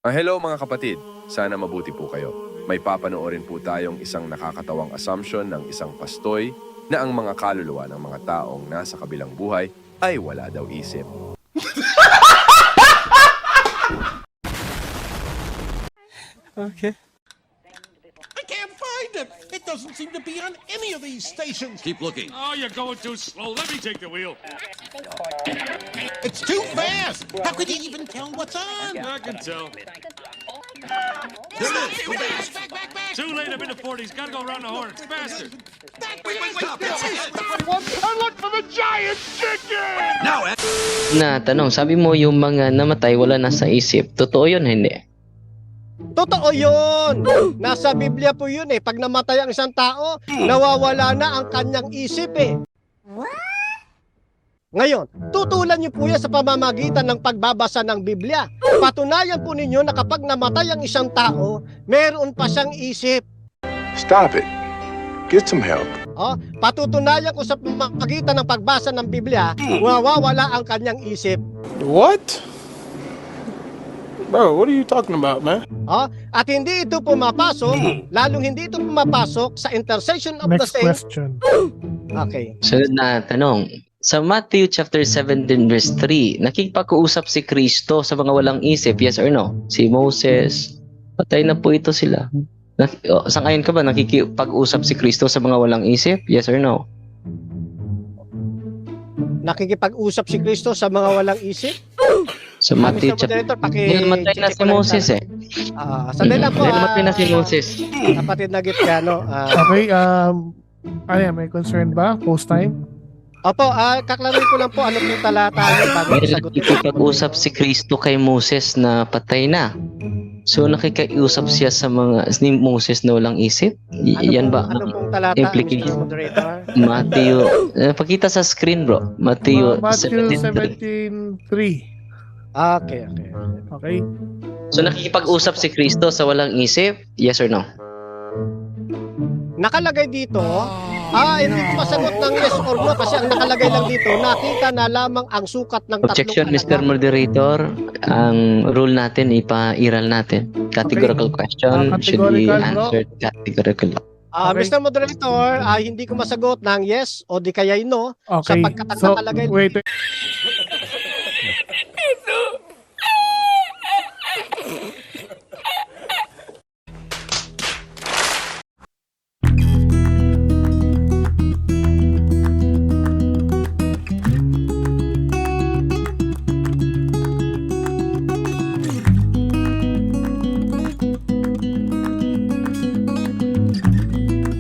Hello mga kapatid, sana mabuti po kayo. May papanoorin po tayong isang nakakatawang assumption ng isang pastoy na ang mga kaluluwa ng mga taong nasa kabilang buhay ay wala daw isip. Okay. I can't find it. It doesn't seem to be on any of these stations. Keep looking. Oh, you're going too slow. Let me take the wheel. It's too fast. How could you even tell what's on? I can tell. There it is. Go back. Back. Too late. I'm in the 40s. Gotta go around the horn. It's faster. Stop. I look for the giant chicken. Now, Na tanong, sabi mo yung mga namatay wala nasa isip. Totoo yun, hindi? Totoo yun! Nasa Biblia po yun eh. Pag namatay ang isang tao, nawawala na ang kanyang isip eh. Ngayon, tutulan niyo po yan sa pamamagitan ng pagbabasa ng Biblia. Patunayan po ninyo na kapag namatay ang isang tao, meron pa siyang isip. Stop it. Get some help. Oh, patutunayan ko sa pamamagitan ng pagbasa ng Biblia, nawawala ang kanyang isip. What? Bro, what are you talking about, man? Oh, at hindi ito pumapasok, lalong hindi ito pumapasok sa intercession of the Next saints. question. Okay. Sunod na tanong. Sa Matthew chapter 17 verse 3, nakikipag-uusap si Kristo sa mga walang isip, yes or no? Si Moses, patay na po ito sila. Sangayon ka ba nakikipag-usap si Kristo sa mga walang isip, yes or no? Nakikipag-usap si Kristo sa mga walang isip. Sa Matthew chapter... Namatay na si Moses eh. Sandali lang po. Namatay na si Moses. Kapatid na Gitgano. Okay, ano yan, may concern ba? Post time? Opo, kaklarin ko lang po ano pong talata niyo bago Dahil sagutin. nakikipag-usap si Kristo kay Moses na patay na. So nakikiusap siya sa mga ni Moses na walang isip? Yan ba? Ano pong talata, implication? Mr. Moderator? Matthew, pakita sa screen bro. Matthew, Matthew 17:3. 17:3. Okay. Okay. So nakikipag-usap si Kristo sa walang isip? Yes or no? Nakalagay dito, hindi ko masagot ng yes or no kasi ang nakalagay lang dito, nakita na lamang ang sukat ng tatlong Objection, Mr. alagad. Moderator. Ang rule natin, ipairal natin. Categorical question should be Categorical, bro. answered categorically. Okay. Mr. Moderator, hindi ko masagot ng yes o di kaya no. Okay. Sapagkat ang So, nakalagay wait.